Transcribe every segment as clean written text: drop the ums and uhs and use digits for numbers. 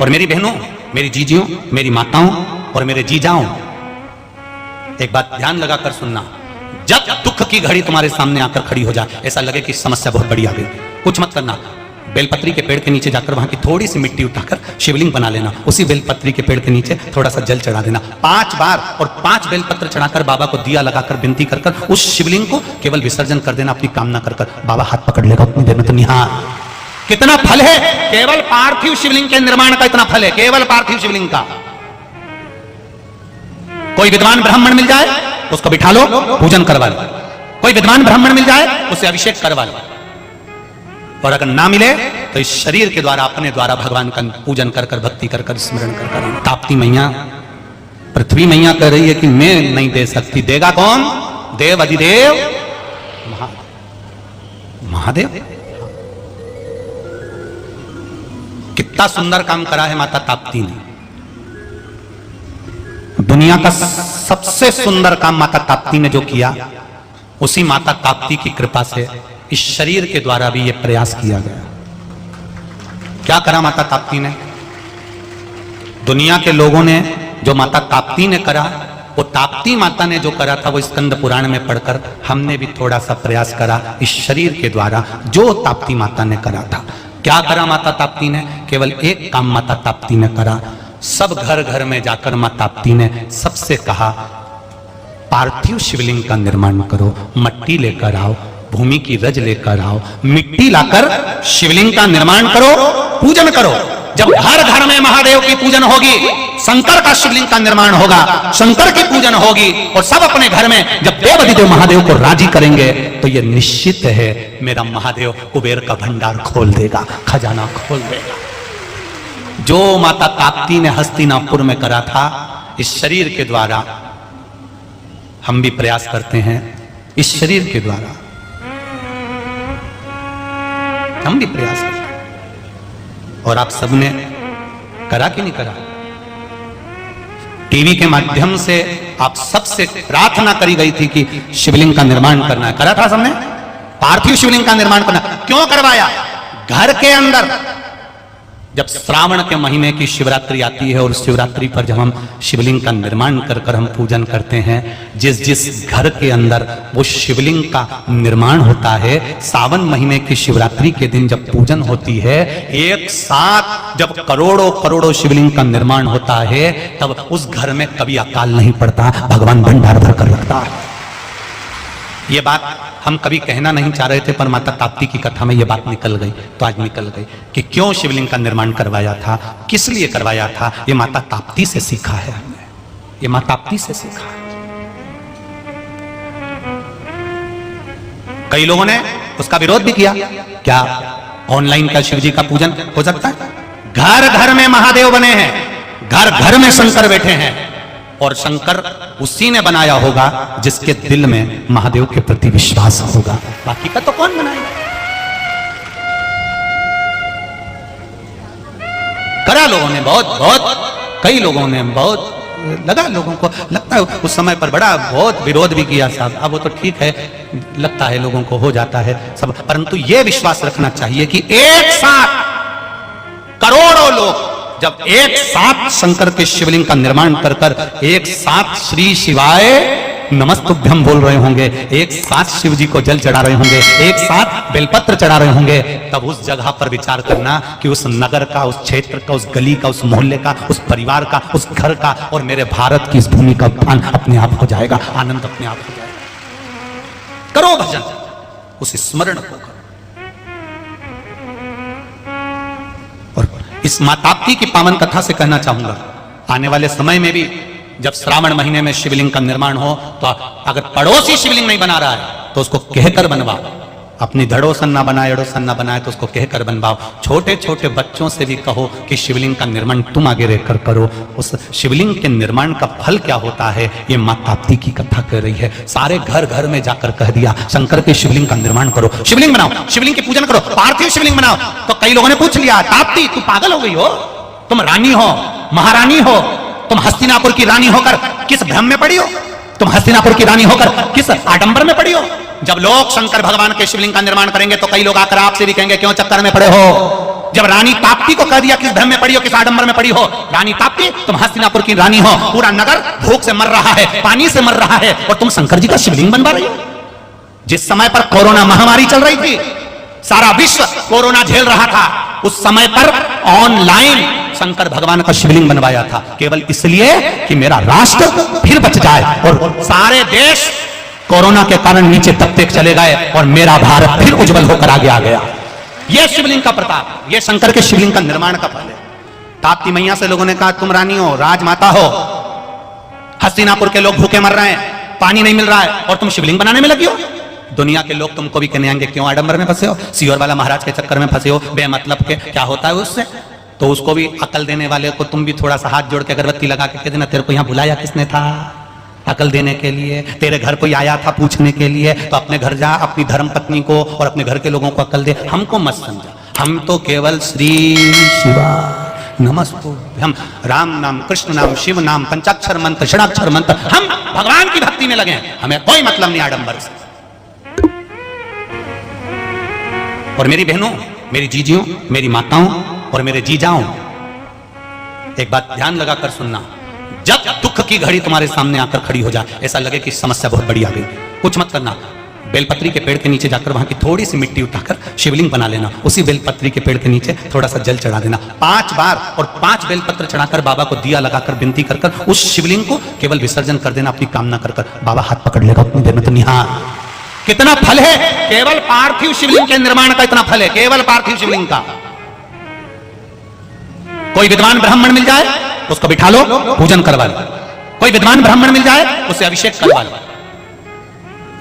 और मेरी बहनों, मेरी जीजियों, मेरी माताओं और मेरे जीजाओं, एक बात ध्यान लगाकर सुनना। जब दुख की घड़ी तुम्हारे सामने आकर खड़ी हो जाए, ऐसा लगे कि समस्या बहुत बड़ी आ गई, कुछ मत करना। बेलपत्री के पेड़ के नीचे जाकर वहां की थोड़ी सी मिट्टी उठाकर शिवलिंग बना लेना। उसी बेलपत्री के पेड़ के नीचे थोड़ा सा जल चढ़ा देना 5 बार, और 5 बेलपत्र चढ़ाकर बाबा को दिया लगाकर विनती कर कर उस शिवलिंग को केवल विसर्जन कर देना, अपनी कामना कर कर। बाबा हाथ पकड़ लेगा उतनी देर में। तो निहार कितना फल है, केवल पार्थिव शिवलिंग के निर्माण का इतना फल है, केवल पार्थिव शिवलिंग का। कोई विद्वान ब्राह्मण मिल जाए उसको बिठा लो, पूजन करवा लो। कोई विद्वान ब्राह्मण मिल जाए उसे अभिषेक करवा लो। और अगर ना मिले तो इस शरीर के द्वारा, अपने द्वारा भगवान का पूजन कर कर, भक्ति कर कर, स्मरण कर कर। ताप्ती मैया, पृथ्वी मैया कह रही है कि मैं नहीं दे सकती। देगा कौन? देव अधिदेव महादेव। कितना सुंदर काम करा है माता ताप्ती ने। दुनिया का सबसे सुंदर काम माता ताप्ती ने जो किया, उसी माता ताप्ती की कृपा से इस शरीर के द्वारा भी यह प्रयास किया गया। क्या करा माता ताप्ती ने? दुनिया के लोगों ने जो माता ताप्ती ने करा, वो ताप्ती माता ने जो करा था वो स्कंद पुराण में पढ़कर हमने भी थोड़ा सा प्रयास करा इस शरीर के द्वारा, जो ताप्ती माता ने करा था। क्या करा माता ताप्ती ने? केवल एक काम माता ताप्ती ने करा। सब घर घर में जाकर माता ताप्ती ने सबसे कहा, पार्थिव शिवलिंग का निर्माण करो, मट्टी लेकर आओ, भूमि की रज लेकर आओ, मिट्टी लाकर शिवलिंग का निर्माण करो, पूजन करो। जब हर घर में महादेव की पूजन होगी, शंकर का शिवलिंग का निर्माण होगा, शंकर की पूजन होगी, और सब अपने घर में जब देव अधिदेव महादेव को राजी करेंगे, तो यह निश्चित है मेरा महादेव कुबेर का भंडार खोल देगा, खजाना खोल देगा। जो माता ताप्ती ने हस्तिनापुर में करा था, इस शरीर के द्वारा हम भी प्रयास करते हैं। इस शरीर के द्वारा हम भी प्रयास करते हैं। और आप सबने करा कि नहीं करा? टीवी के माध्यम से आप सबसे प्रार्थना करी गई थी कि शिवलिंग का निर्माण करना है। करा था सबने? पार्थिव शिवलिंग का निर्माण करना। क्यों करवाया? घर के अंदर जब श्रावण के महीने की शिवरात्रि आती है, और शिवरात्रि पर जब हम शिवलिंग का निर्माण कर कर हम पूजन करते हैं, जिस जिस घर के अंदर वो शिवलिंग का निर्माण होता है, सावन महीने की शिवरात्रि के दिन जब पूजन होती है, एक साथ जब करोड़ों करोड़ों शिवलिंग का निर्माण होता है, तब उस घर में कभी अकाल नहीं पड़ता, भगवान भंडार भर कर रखता है। ये बात हम कभी कहना नहीं चाह रहे थे, पर माता ताप्ती की कथा में ये बात निकल गई, तो आज निकल गई कि क्यों शिवलिंग का निर्माण करवाया था, किस लिए करवाया था। ये माता ताप्ती से सीखा है हमने, ये माता ताप्ती से सीखा है। कई लोगों ने उसका विरोध भी किया। क्या ऑनलाइन का शिव जी का पूजन हो सकता है? घर घर में महादेव बने हैं, घर घर में शंकर बैठे हैं, और शंकर उसी ने बनाया होगा जिसके दिल में महादेव के प्रति विश्वास होगा। बाकी का तो कौन बनाएगा? करा लोगों ने बहुत, कई लोगों ने बहुत लगा, लोगों को लगता है उस समय पर बड़ा बहुत विरोध भी किया साहब। अब वो तो ठीक है, लगता है लोगों को हो जाता है सब, परंतु ये विश्वास रखना चाहिए कि एक साथ करोड़ों लोग जब एक साथ शंकर के शिवलिंग का निर्माण कर कर एक साथ श्री शिवाय नमस्तुभ्यम बोल रहे होंगे, एक साथ शिव जी को जल चढ़ा रहे होंगे, एक साथ बेलपत्र चढ़ा रहे होंगे, तब उस जगह पर विचार करना कि उस नगर का, उस क्षेत्र का, उस गली का, उस मोहल्ले का, उस परिवार का, उस घर का और मेरे भारत की इस भूमि का उत्थान अपने आप हो जाएगा, आनंद अपने आप हो जाएगा। करो भजन, उस स्मरण को करो। इस माता ताप्ती की पावन कथा से कहना चाहूंगा, आने वाले समय में भी जब श्रावण महीने में शिवलिंग का निर्माण हो, तो अगर पड़ोसी शिवलिंग नहीं बना रहा है तो उसको कहकर बनवाओ। अपनी धड़ोसन ना बनाए, अड़ोसन ना बनाए तो उसको कहकर बनवाओ। छोटे छोटे बच्चों से भी कहो कि शिवलिंग का निर्माण तुम आगे रहकर करो। उस शिवलिंग के निर्माण का फल क्या होता है, ये माता ताप्ती की कथा कह रही है। सारे घर घर में जाकर कह दिया, शंकर के शिवलिंग का निर्माण करो, शिवलिंग बनाओ, शिवलिंग की पूजन करो, पार्थिव शिवलिंग बनाओ। तो कई लोगों ने पूछ लिया, ताप्ती तू पागल हो गई हो? तुम रानी हो, महारानी हो, तुम हस्तिनापुर की रानी होकर किस भ्रम में पड़ी हो? तुम हस्तिनापुर की रानी होकर किस आडंबर में पड़ी हो? जब लोग शंकर भगवान के शिवलिंग का निर्माण करेंगे तो कई लोग आकर आपसे भी कहेंगे, क्यों चक्कर में पड़े हो? जब रानी ताप्ती को कह दिया किस धर्म में पड़ी हो, किस आडंबर में पड़ी हो, रानी ताप्ती तुम हस्तिनापुर की रानी हो, पूरा नगर भूख से मर रहा है, पानी से मर रहा है, और तुम शंकर जी का शिवलिंग बनवा रही हो। जिस समय पर कोरोना महामारी चल रही थी, सारा विश्व कोरोना झेल रहा था, उस समय पर ऑनलाइन शंकर भगवान का शिवलिंग बनवाया था, केवल इसलिए कि मेरा राष्ट्र फिर बच जाए, और सारे देश कोरोना के कारण नीचे दबते चले गए और मेरा भारत फिर उज्जवल होकर आगे आ गया। यह शिवलिंग का प्रताप, यह शंकर के शिवलिंग का निर्माण का फल है। ताप्ती मैया से लोगों ने कहा तुम रानी हो, राजमाता हो, हस्तिनापुर के लोग भूखे मर रहे हैं, पानी नहीं मिल रहा है, और तुम शिवलिंग बनाने में लगी हो। दुनिया के लोग तुमको भी कहने आएंगे क्यों आडंबर में फंसे हो, सियोर वाला महाराज के चक्कर में फंसे हो, बेमतलब के, क्या होता है उससे। तो उसको भी अकल देने वाले को तुम भी थोड़ा सा हाथ जोड़ के अगरबत्ती लगा के कह देना तेरे को यहां बुलाया किसने था, अकल देने के लिए। तेरे घर कोई आया था पूछने के लिए, तो अपने घर जा, अपनी धर्म पत्नी को और अपने घर के लोगों को अकल दे, हमको मत समझा। हम तो केवल श्री शिवा नमस्तु, हम राम नाम, कृष्ण नाम, शिव नाम, पंचाक्षर मंत्र, षडाक्षर मंत्र, हम भगवान की भक्ति में लगे हैं, हमें कोई मतलब नहीं आडंबर से। और मेरी बहनों, मेरी जीजियों, मेरी माताओं और मेरे जीजाओं, एक बात ध्यान लगाकर सुनना, जब दुख की घड़ी तुम्हारे सामने आकर खड़ी हो जाए, ऐसा लगे कि समस्या बहुत बड़ी आ गई, कुछ मत करना, बेलपत्री के पेड़ के नीचे जाकर वहां की थोड़ी सी मिट्टी उठाकर शिवलिंग बना लेना, उसी बेलपत्री के पेड़ के नीचे थोड़ा सा जल चढ़ा देना 5 बार, और 5 बेलपत्र चढ़ाकर बाबा को दिया लगाकर विनती कर कर उस शिवलिंग को केवल विसर्जन कर देना अपनी कामना कर कर। बाबा हाथ पकड़ लेगा उतनी देर में। तो निहार कितना फल है, केवल पार्थिव शिवलिंग के निर्माण का इतना फल है, केवल पार्थिव शिवलिंग का। कोई विद्वान ब्राह्मण मिल जाए उसको बिठा लो, पूजन करवा लो, कोई विद्वान ब्राह्मण मिल जाए उसे अभिषेक करवा लो,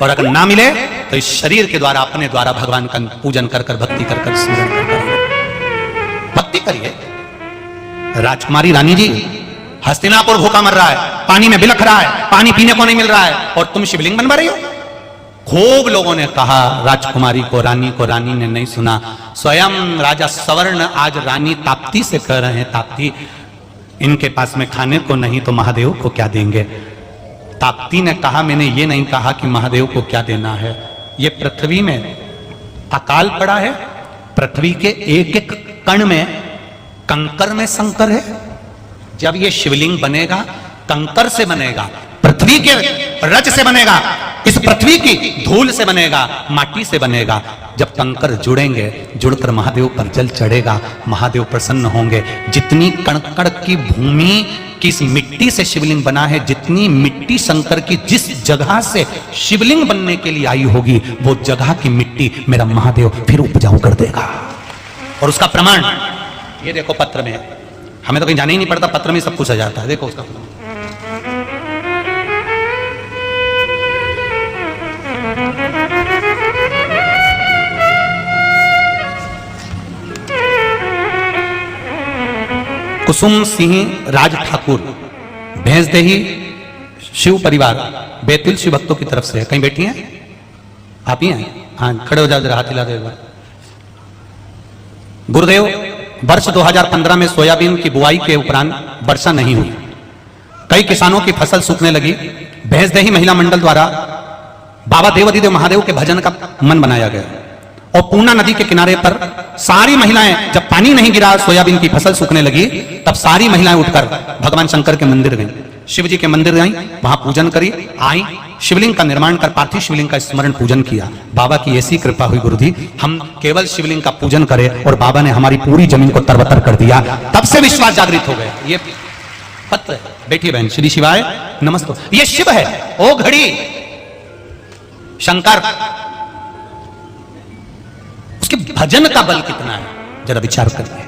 और अगर ना मिले तो इस शरीर के द्वारा, अपने द्वारा भगवान का पूजन कर कर, भक्ति कर कर, स्मरण कर कर भक्ति करिए। राजकुमारी रानी जी, हस्तिनापुर भूखा मर रहा है, पानी में बिलख रहा है, पानी पीने को नहीं मिल रहा है, और तुम शिवलिंग बनवा रही हो। खूब लोगों ने कहा राजकुमारी को, रानी को, रानी ने नहीं सुना। स्वयं राजा सवर्ण आज रानी ताप्ती से कह रहे हैं, ताप्ती इनके पास में खाने को नहीं तो महादेव को क्या देंगे। ताप्ती ने कहा मैंने ये नहीं कहा कि महादेव को क्या देना है, ये पृथ्वी में अकाल पड़ा है, पृथ्वी के एक एक कण में, कंकर में शंकर है। जब ये शिवलिंग बनेगा कंकर से बनेगा, पृथ्वी के रज से बनेगा, इस पृथ्वी की धूल से बनेगा, माटी से बनेगा। जब कंकर जुड़ेंगे, जुड़कर महादेव पर जल चढ़ेगा, महादेव प्रसन्न होंगे। जितनी कण-कण की भूमि की इस मिट्टी से शिवलिंग बना है, जितनी मिट्टी शंकर की जिस जगह से शिवलिंग बनने के लिए आई होगी, वो जगह की मिट्टी मेरा महादेव फिर उपजाऊ कर देगा। और उसका प्रमाण ये देखो पत्र में, हमें तो कहीं जाना ही नहीं पड़ता, पत्र में सब कुछ आ जाता है। देखो उसका कुसुम सिंह राज ठाकुर, भैंसदेही शिव परिवार, बैतुल शिव भक्तों की तरफ से है। कहीं बैठी हैं आप ही हैं? हाँ, खड़े हो जाओ जरा, हाथ हिला दो एक बार। गुरुदेव, वर्ष 2015 में सोयाबीन की बुआई के उपरांत वर्षा नहीं हुई, कई किसानों की फसल सूखने लगी। भैंसदेही महिला मंडल द्वारा बाबा देवाधिदेव महादेव के भजन का मन बनाया गया, और पूर्णा नदी के किनारे पर सारी महिलाएं, जब पानी नहीं गिरा, सोयाबीन की फसल सूखने लगी, तब सारी महिलाएं उठकर भगवान शंकर के मंदिर गईं, शिव जी के मंदिर गईं, वहां पूजन करी, आई, शिवलिंग का निर्माण कर पार्थिव शिवलिंग का स्मरण पूजन किया। बाबा की ऐसी कृपा हुई गुरुजी, हम केवल शिवलिंग का पूजन करें और बाबा ने हमारी पूरी जमीन को तरबतर कर दिया। तब से विश्वास जागृत हो गया। ये पत्र है, बैठिए बहन, श्री शिवाय नमस्ते। ये शिव है, ओ घड़ी शंकर, उसके भजन का बल कितना है जरा विचार करिए।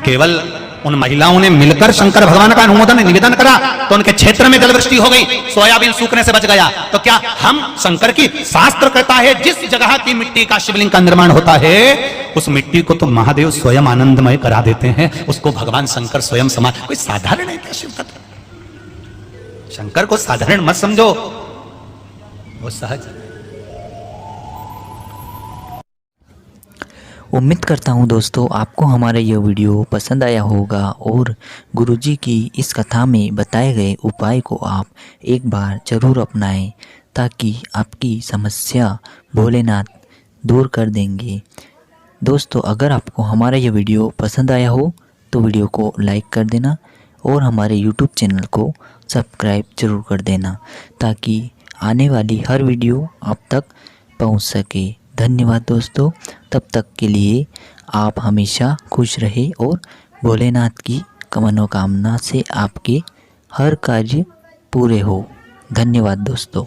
केवल उन महिलाओं ने मिलकर शंकर भगवान का अनुमोदन निवेदन करा तो उनके क्षेत्र में जलवृष्टि हो गई, सोयाबीन सूखने से बच गया। तो क्या हम शंकर की, शास्त्र कहता है जिस जगह की मिट्टी का शिवलिंग का निर्माण होता है, उस मिट्टी को तो महादेव स्वयं आनंदमय करा देते हैं, उसको भगवान शंकर स्वयं समा। कोई साधारण है क्या शिव तत्व? शंकर को साधारण मत समझो, वो सहज। उम्मीद करता हूँ दोस्तों आपको हमारा यह वीडियो पसंद आया होगा, और गुरुजी की इस कथा में बताए गए उपाय को आप एक बार ज़रूर अपनाएं, ताकि आपकी समस्या भोलेनाथ दूर कर देंगे। दोस्तों अगर आपको हमारा ये वीडियो पसंद आया हो तो वीडियो को लाइक कर देना और हमारे यूट्यूब चैनल को सब्सक्राइब जरूर कर देना ताकि आने वाली हर वीडियो आप तक पहुंच सके। धन्यवाद दोस्तों, तब तक के लिए आप हमेशा खुश रहे और भोलेनाथ की मनोकामना से आपके हर कार्य पूरे हो। धन्यवाद दोस्तों।